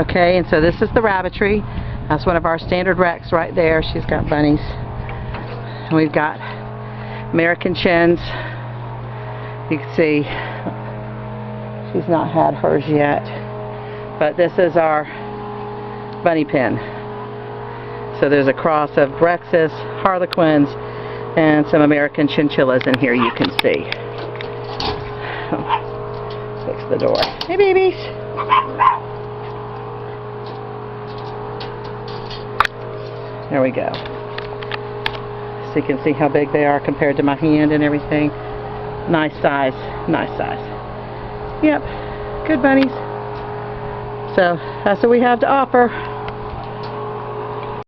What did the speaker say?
Okay, and so this is the rabbitry. That's one of our standard recs right there. She's got bunnies. And we've got American chins. You can see she's not had hers yet. But this is our bunny pen. So there's a cross of Brexis, Harlequins, and some American chinchillas in here, you can see. Fix the door. Hey babies! There we go. So you can see how big they are compared to my hand and everything. Nice size, nice size. Yep, good bunnies. So that's what we have to offer.